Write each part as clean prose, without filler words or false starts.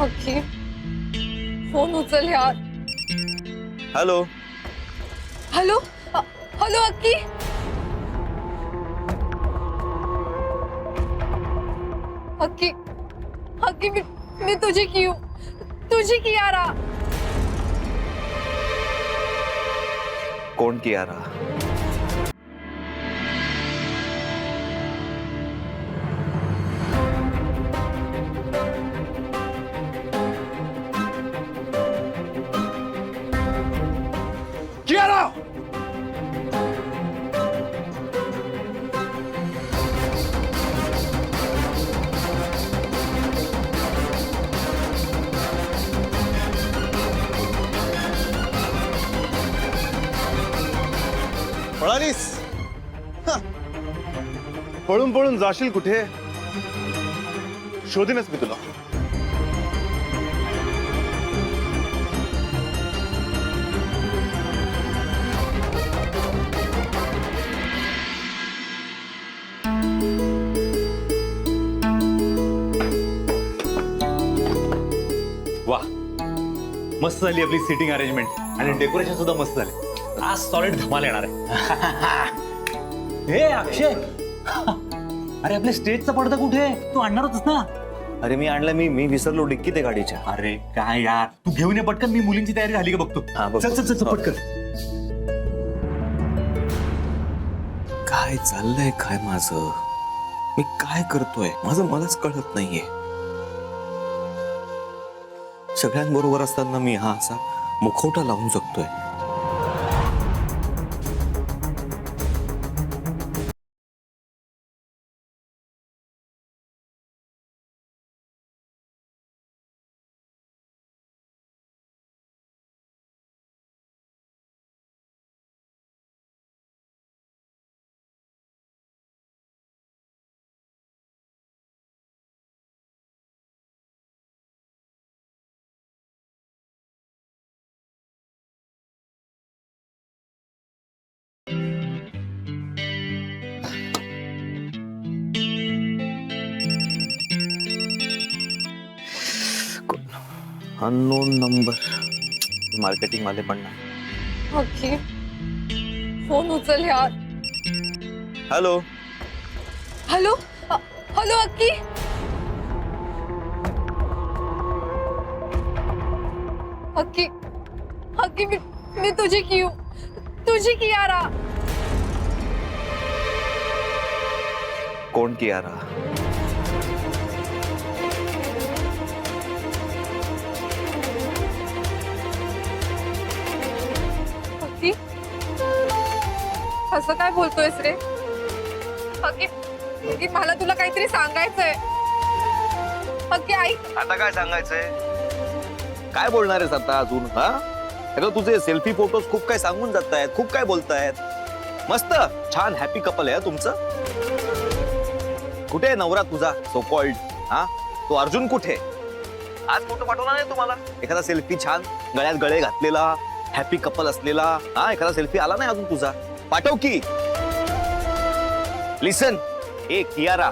अक्की phone उचल यार. Hello. Hello hello अक्की. अक्की अक्की मी तुझी क्यू तुझी कियारा. कोण कियारा? कियारा. पळालीस? पळून पळून जाशील कुठे? शोधीनच मी तुला. वा, मस्त झाली आपली सिटिंग अरेंजमेंट आणि डेकोरेशन सुद्धा मस्त झाले. आज सॉलिड धमाल येणार आहे. हे अक्षय, अरे आपल्या स्टेजचा पडदा कुठे आहे? तू आणणार होतास ना? अरे मी आणलं. मी विसरलो डिक्कीत आहे गाडीच्या. अरे काय यार, तू घेऊन ये पटकन. मी मुलींची तयारी झाली का बघतो. हा, बघ. चल चल चल पटकन. काय चाललंय काय माझं? मी काय करतोय माझं मलाच कळत नाहीये. सगळ्यांबरोबर असताना मी हा असा मुखवटा लावून जगतोय. Unknown number. मार्केटिंग वाले पण नाही. अक्की फोन उचल यार. हॅलो. हॅलो हॅलो अक्की. अक्की अक्की मी तुझी क्यू तुझी कियारा. कोण कियारा? अक्की असं काय बोलतोयस रे? अक्की अक्की मला तुला काहीतरी सांगायचंय. अक्की ऐक. आता काय सांगायचंय? काय बोलणार आहेस आता अजून? हा, अगं तुझे सेल्फी फोटोज खूप काय सांगून जात आहेत, खूप काय बोलतायत. मस्त छान हॅपी कपल आहे तुमचं. कुठे आहे नवरा तुझा सो कॉल्ड? हा, तो अर्जुन कुठे? आज फोटो पाठवणार नाही तुम्हाला? एखादा सेल्फी छान गळ्यात गळे घातलेला हॅपी कपल असलेला. हा, एखादा सेल्फी आला नाही अजून तुझा? पाठव की. लिसन, ए कियारा,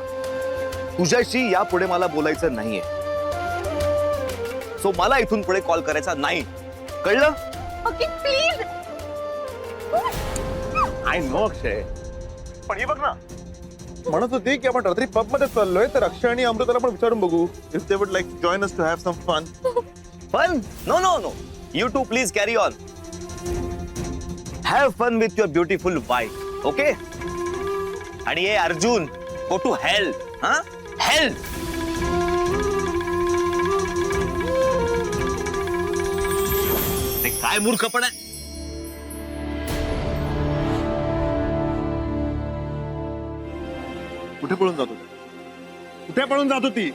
तुझ्याशी यापुढे मला बोलायचं नाहीये. सो मला इथून पुढे कॉल करायचा नाही, कळलं? अक्की प्लीज. आय नो अक्षय, पण ही बघ ना, म्हणत होती की आपण रात्री पब मध्ये चाललोय, तर अक्षय आणि अमृताला पण विचारून बघू if they would like join us to have some fun. Fun? No no no, you too please carry on. Have fun with your beautiful wife, okay? आणि ये अर्जुन, गो टू हेल्थ. हा, हेल्थ. काय मूर्खपण आहे. कुठे पळून जात होती? कुठे पळून जात होती?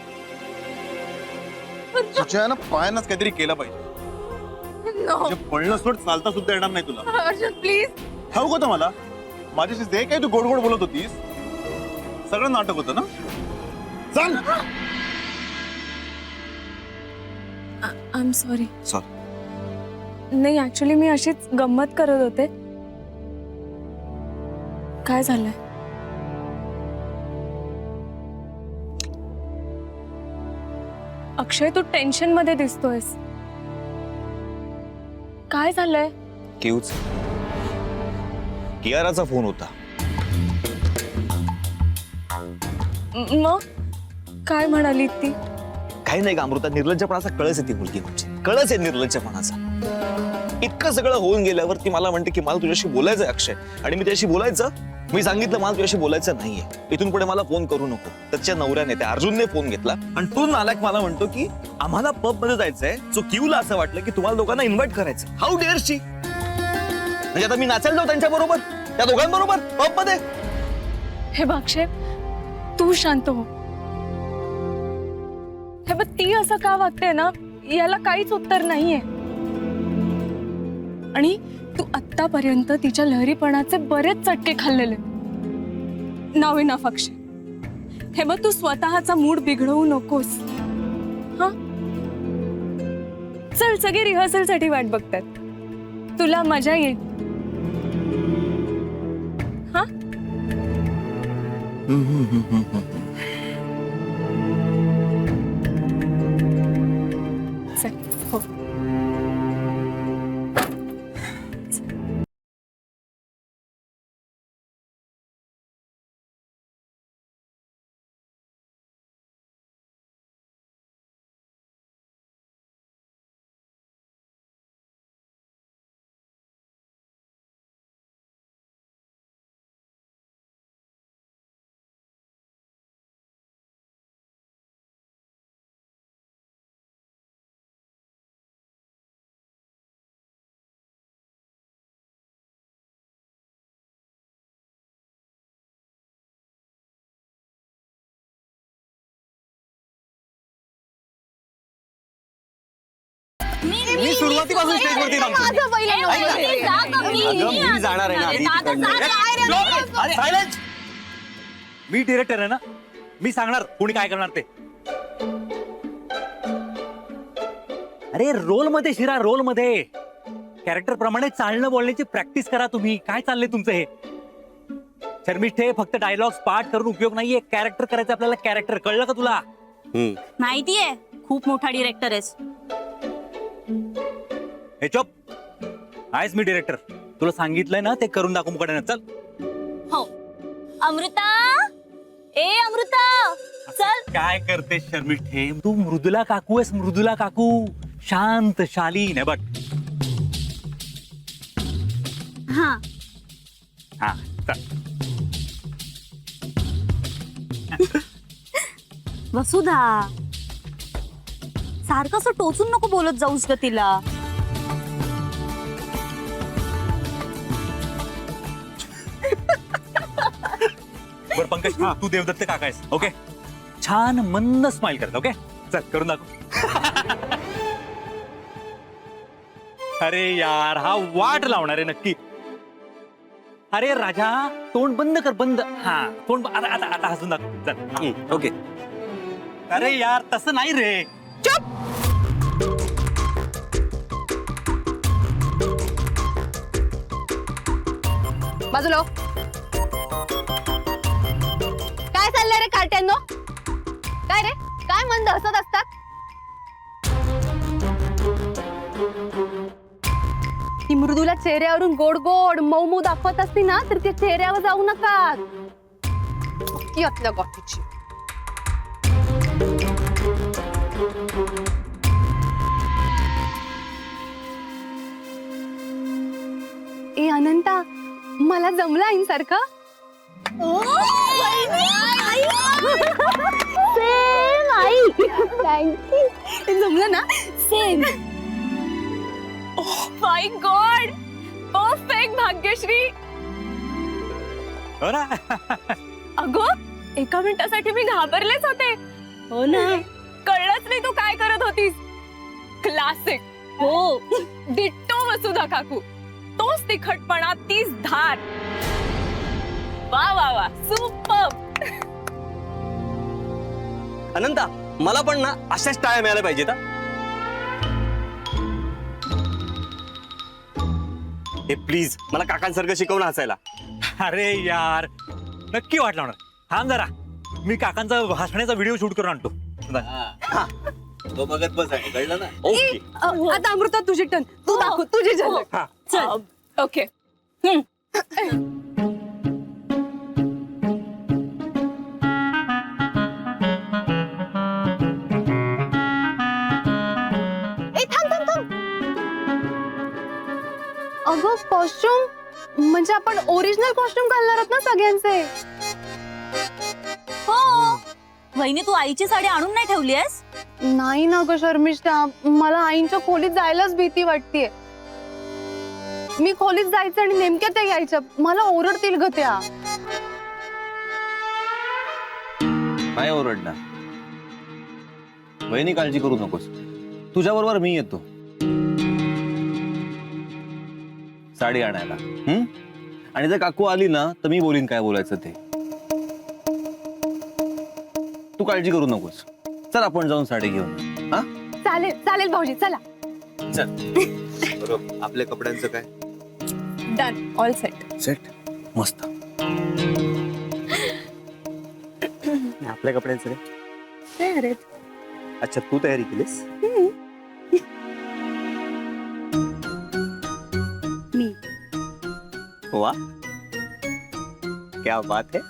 तुझ्या ना पायानंच काहीतरी केलं पाहिजे. नो म्हणजे पळणं सोड, चालता सुद्धा येणार नाही तुला. अर्जुन प्लीज. ठाऊक होतं मला, माझ्याशी जे काही तू गोड गोड बोलत होतीस सगळं नाटक होतं ना. चल. I am sorry. सॉरी. नाही, ऍक्च्युली मी अशीच गंमत करत होते. काय झालंय? अक्षय तू टेन्शन मध्ये दिसतोयस. काय झालंय? किऊच कियाराचा फोन होता. मग काय म्हणाली ती? काही नाही का अमृता, निर्लज्जपणाचा कळस आहे ती मुलगी, म्हणजे कळस आहे निर्लज्जपणाचा. इतकं सगळं होऊन गेल्यावर ती मला म्हणते की मला तुझ्याशी बोलायचंय अक्षय, आणि मी त्याशी बोलायचं. मी सांगितलं मला तुझ्याशी बोलायचं नाहीये, इथून पुढे मला फोन करू नको. त्याच्या नवऱ्याने, त्या अर्जुनने फोन घेतला आणि तो नालायक मला म्हणतो की आम्हाला पब मध्ये जायचंय. सो किऊला असं वाटलं की तुम्हाला दोघांना इन्व्हाइट करायचं. हाऊ डेअर शी. म्हणजे आता मी नाचायला जाऊ त्यांच्या बरोबर, त्या दोघांबरोबर पब मध्ये? हे बघ अक्षय, तू शांत हो. हे बघ, ती असं का वागते ना, याला काहीच उत्तर नाहीये. आणि तू आतापर्यंत तिच्या लहरीपणाचे बरेच चटके खाल्लेले. नाव इनफ अक्षय. हे बघ, तू स्वतःचा मूड बिघडवू नकोस. हा, चल, सगळे रिहर्सल साठी वाट बघतात. तुला मजा येईल. हा, चल. हो. मी सुरुवातीपासून स्टेजवरती मी जाणार आहे ना. सायलेन्स. मी डिरेक्टर आहे ना, मी सांगणार कोणी काय करणार ते. अरे रोल मध्ये शिरा, रोल मध्ये कॅरेक्टर प्रमाणे चालणं बोलण्याची प्रॅक्टिस करा तुम्ही. काय चाललंय तुमचं हे? शर्मिष्ठे, फक्त डायलॉग्स पाठ करून उपयोग नाहीये. कॅरेक्टर करायचं आपल्याला. कॅरेक्टर कळलं का तुला? माहितीये, खूप मोठा डिरेक्टर आहेस. हे चोप. आहेस मी डिरेक्टर. तुला सांगितलंय ना, ते करून दाखवू मुकाट्यानं. चल. हो. अमृता, ए अमृता, चल. काय करते शर्मिष्ठे? तू मृदुला काकू आहेस, मृदुला काकू. शांत, शालीन आहे बघ. हा, हा, चल. वसुधा, सारखं असं टोचून नको बोलत जाऊस ग तिला. बर पंकज, तू देवदत्त काका आहेस. ओके, छान मंद स्माइल करत. ओके, चल करून दाखव. अरे यार, हा वाट लावणार आहे नक्की. अरे राजा, तोंड बंद कर, बंद. हा, तोंड आता आता आता हसून दाखव. चल. ओके. अरे यार, तसं नाही रे. बाजूला हो. काय चाललंय रे कार्ट्यांनो? काय रे, काय मंद हसत असतात? ती मृदूला चेहऱ्यावरून गोड गोड मऊ मऊ दाखवत असती ना, तर त्या चेहऱ्यावर जाऊ नका. यातल्या गोष्टीची. ए अनंता, मला जमला आईंसारखं. सेम आई. थँक्यू. जमलं ना? सेम. माय गॉड, परफेक्ट भाग्यश्री. हो ना? अगं, एका मिनिटासाठी मी घाबरलेच होते. हो ना. कळलंच नाही तू काय करत होतीस. क्लासिक. हो. डिट्टो वसुधा काकू. तोच तिखटपणा, तीच धार. वा वा वा, सुपर. अनंता, मला पण ना अशाच टाळ्या मिळाल्या पाहिजेत. हे प्लीज मला काकांसारखं शिकवून हसायला. अरे यार, नक्की वाट लावणार. थांब जरा, मी काकांचा हसण्याचा व्हिडिओ शूट करून आणतो. तो बघत बस आहे कळलं ना. ए, आता अमृता तुझी टर्न. तू दाखव तुझी झलक. चल ओके ए थांब थांब थांब. अगं कॉस्ट्युम म्हणजे आपण ओरिजिनल कॉस्ट्युम घालणार आहोत ना सगळ्यांचे. हो वहिनी तू आईची साडी आणून नाही ठेवली आहेस? नाही ना ग शर्मिष्ठा, मला आईंच्या खोलीत जायलाच भीती वाटतेय. मी खोलीत जायचं आणि नेमक्या त्या यायच्या, मला ओरडतील ग त्या. नाही ओरडणार. वहिनी काळजी करू नकोस, तुझ्या बरोबर मी येतो साडी आणायला. आणि जर काकू आली ना तर मी बोलीन काय बोलायचं ते. तू काळजी करू नकोस. चल आपण जाऊन साडी घेऊन. हा चालेल चालेल भाऊजी चला. चल. बरोबर आपल्या कपड्यांचं काय डन ऑल सेट. सेट मस्त. आपल्या कपड्यांचं काय. अरे अच्छा तू तयारी केलीस. मी वाह क्या बात है.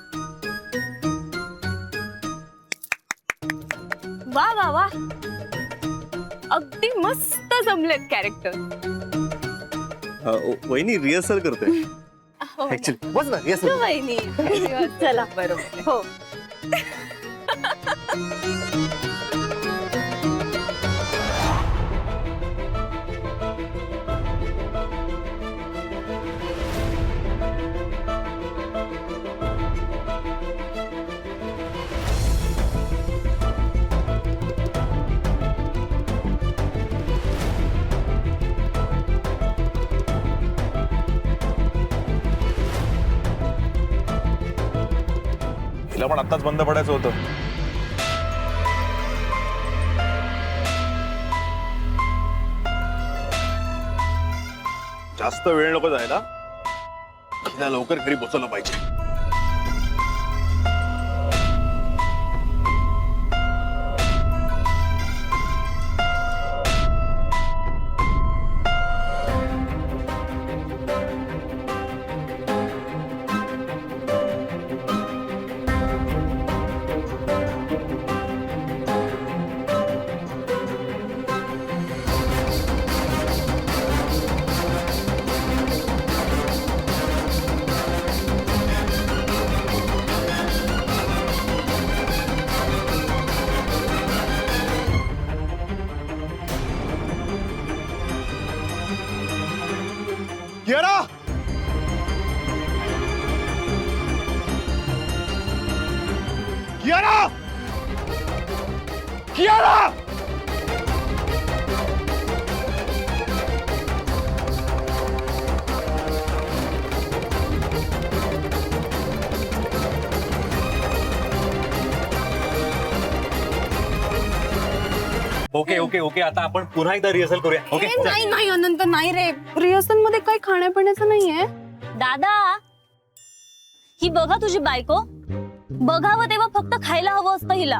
वा वा वा अगदी मस्त जमलेत कॅरेक्टर. वहिनी रिहर्सल करतोय ऍक्च्युली. बस ना रिहर्सल. वहिनी चला बरोबर हो. तिला पण आताच बंद पडायचं होतं. जास्त वेळ नको जायला. तिला लवकर घरी पोहोचवलं पाहिजे. Kiara! Kiara! Kiara! Okay okay okay आता आपण पुन्हा एकदा रिहर्सल करूया. ओके ए, नाही नाही अनंत नाही रे. रिहर्सल मध्ये काही खाण्यापिण्याचं नाहीये. दादा ही बघा तुझी बायको. बघावं तेव्हा फक्त खायला हवं असतं हिला.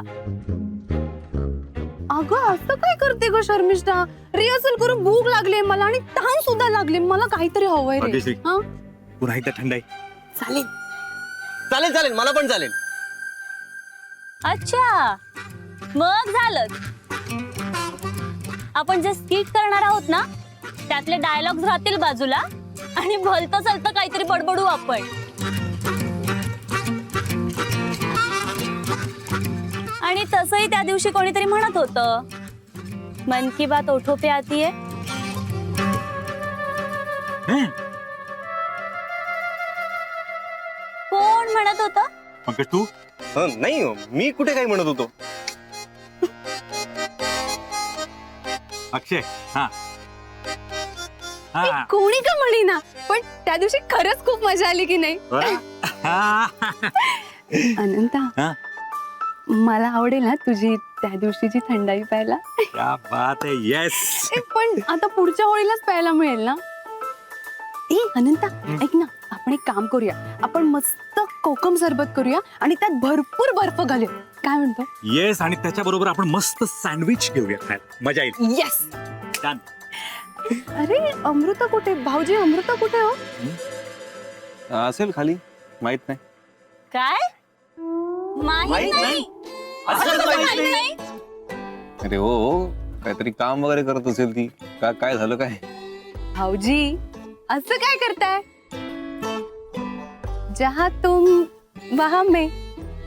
अगं असं काय करते ग शर्मिष्ठा. रिहर्सल करून भूक लागली मला आणि तहान सुद्धा लागली. मला काहीतरी हवंय रे. भाग्यश्री. हा पुन्हा एकदा थंडाई. चालेल. चालेल चालेल मला पण चालेल. अच्छा मग झालं. आपण जे स्किट करणार आहोत ना त्यातले डायलॉग्स राहतील बाजूला आणि भलतं चलतं काहीतरी बडबडू आपण. आणि तसंही त्या दिवशी कोणीतरी म्हणत होतं मन की बात ओठो पे आती है. कोण म्हणत होतं? पंकज तू नाही मी कुठे काही म्हणत होतो. अक्षय. हा ए, कोणी का म्हणेना पण त्या दिवशी खरंच खूप मजा आली की नाही. अनंता हा? मला आवडेल ना तुझी त्या दिवशीची थंडाई प्यायला. क्या बात है. येस. ए, पण आता पुढच्या होळीलाच प्यायला मिळेल ना. ए अनंता ऐक ना, आपण एक काम करूया. आपण मस्त कोकम सरबत करूया आणि त्यात भरपूर बर्फ घालूया. काय म्हणतो? येस, आणि त्याच्याबरोबर आपण मस्त सँडविच घेऊया खायला, मजा येईल. येस. छान. अरे अमृता कुठे? भाऊजी अमृता कुठे हो? असेल खाली, माहित नाही. काय माहित नाही? असं माहित नाही? अरे हो, काहीतरी काम वगैरे करत असेल ती. काय झालं काय? भाऊजी असं काय करताय? जहा तुम वहा मैं,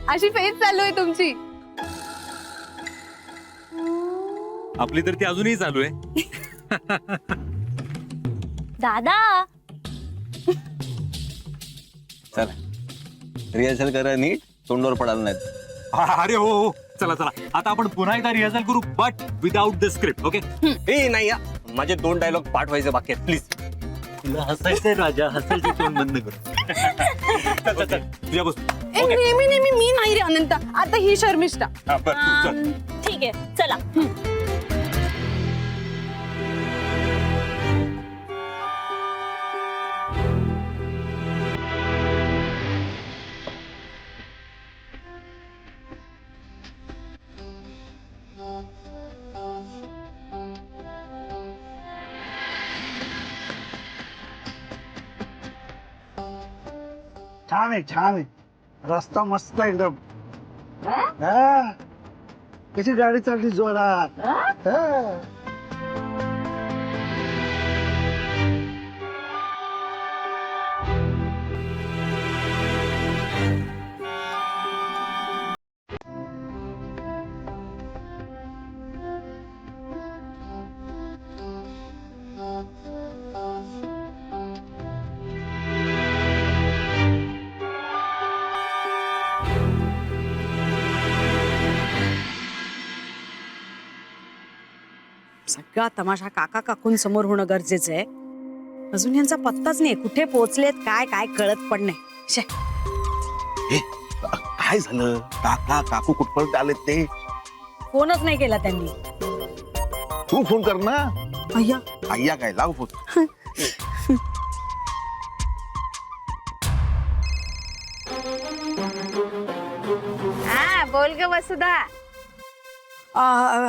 अशी फेज चालू आहे तुमची. आपली तर ती अजूनही चालू आहे. दादा चला रिहर्सल करा नीट, तोंडावर पडाल नाहीत. अरे हो हो, चला चला, आता आपण पुन्हा एकदा रिहर्सल करू, but without the script. Okay? ए नाही या, माझे 2 डायलॉग पाठवायचे बाकी आहेत प्लीज. तुला हसायचंय राजा, हसायचं तोंड बंद कर. चल चल चल, तुझ्या बस. नेहमी नेहमी मी नाही रे अनंत, आता ही शर्मिष्ठा. ठीक आहे चला. छान आहे. रस्ता मस्त आहे एकदम. हा. कशी गाडी चालली जोरात. हा. सगळा तमाशा काका काकूंसमोर होणं गरजेचं आहे. अजून यांचा पत्ताच नाही, कुठे पोहोचलेत काय काय कळत पण नाही. शे. काय झालं? काका काकू कुठपर्यंत आलेत ते? फोनच नाही केला त्यांनी. तू फोन कर ना. अय्या आय्या काय, लाव फोन. हा बोल ग वसुधा.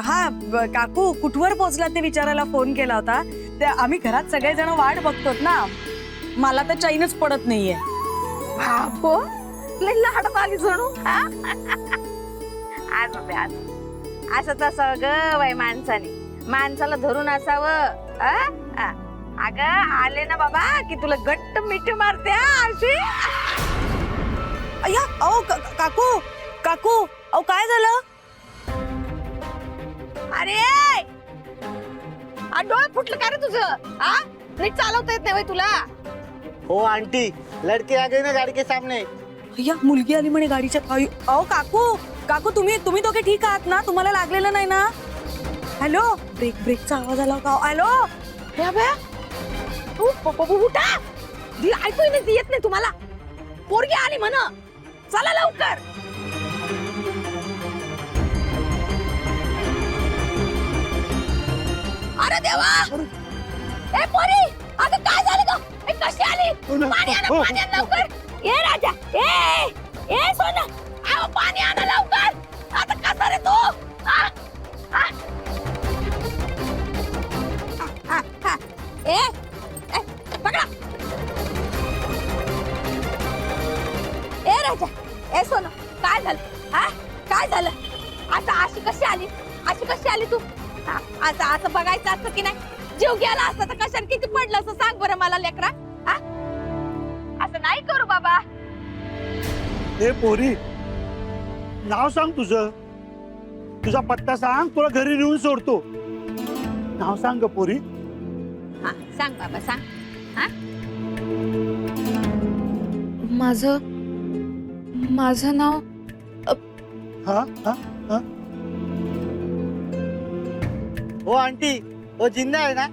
हा काकू कुठवर पोहोचलात ते विचारायला फोन केला होता. ते आम्ही घरात सगळेजण वाट बघतोत ना, मला तर चैनच पडत नाहीये. बापो लई लाड आली जणू. असं तसं ग बाई, माणसाला धरून असावं. अगं आले ना बाबा की तुला गट्ट मिठी मारते अशी. अय्या अहो काकू काकू अहो काय झालं? अरे डोळं फुटलं का रे तुझं? नीट चालवता येत नाही होय तुला? हो आंटी, लड़की आ गई ना गाड़ी के सामने. अय्या मुलगी आली म्हणे गाडीच्या. अहो काकू काकू तुम्ही दोघे ठीक आहात ना? तुम्हाला लागलेलं नाही ना? हॅलो, ब्रेकचा आवाज आला का? हॅलो उठा, ऐकू येत नाही तुम्हाला? पोरगी आली म्हण, चला लवकर. अरे देवा, ए पोरी, अगं काय झालं ग? कशी आली? पाणी आण लवकर. ए राजा, ए सोना, आओ पाणी आण लवकर. आता कसा रे तू? पकडा. ए राजा, ए सोना, काय झालं? काय झालं? आता अशी कशी आली तू? आता असं बघायचं असतं की नाही? जीव गेला असता तर कशाने किती पडलं असं सांग बरं मला लेकरा. असं नाही करू बाबा. ए पोरी, नाव सांग तुझं. तुझा पत्ता सांग, तुला घरी नेऊन सोडतो. नाव सांग ग पोरी. सांग बाबा सांग. माझं नाव हाँ हाँ हाँ. ओ आंटी, वो जिंदा है ना,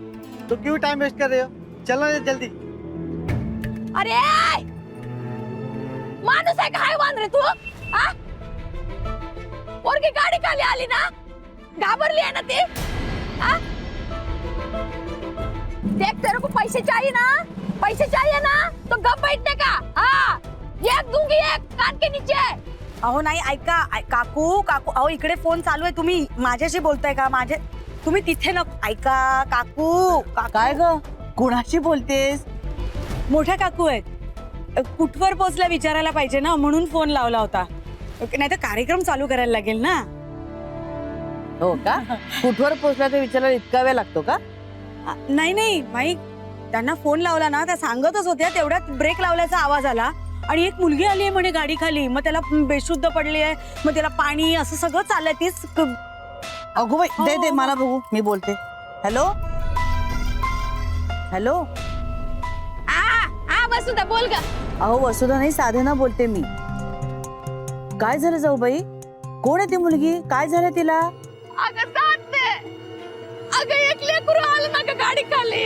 तो क्यों टाइम वेस्ट कर रहे हो? चलो ना जल्दी. अरे माणूस आहे का हैवान रे तू? पोरगी गाडी खाली आली ना, घाबरली आहे ना ती. देख तेरे को पैसे चाहिए ना, तो गप बैठने का. एक दूंगी एक कान के नीचे. अहो नाही ऐका काकू काकू अहो इकडे फोन चालू आहे तुम्ही माझ्याशी बोलताय का माझे तुम्ही तिथे नको ऐका काकू काय ग कोणाशी बोलतेस मोठ्या काकू आहेत कुठवर पोचला विचारायला पाहिजे ना म्हणून फोन लावला होता नाही तर कार्यक्रम चालू करायला लागेल ना हो का कुठवर पोहोचला ते विचारायला इतका वेळ लागतो का नाही नाही माई त्यांना फोन लावला ना त्या सांगतच होत्या तेवढ्यात ब्रेक लावल्याचा आवाज आला आणि एक मुलगी आली आहे म्हणे गाडी खाली मग त्याला बेशुद्ध पडली आहे मग त्याला पाणी असं सगळं चाललंय तीच अगो बाई दे दे मला बघू मी बोलते हॅलो हॅलो आ वसुधा बोल ग. अहो वसुधा नाही साधना बोलते मी काय झालं जाऊ बाई कोण आहे ती मुलगी काय झालं तिला अगं सांगते अगं एक लेकरू आलं ना ग गाडी खाली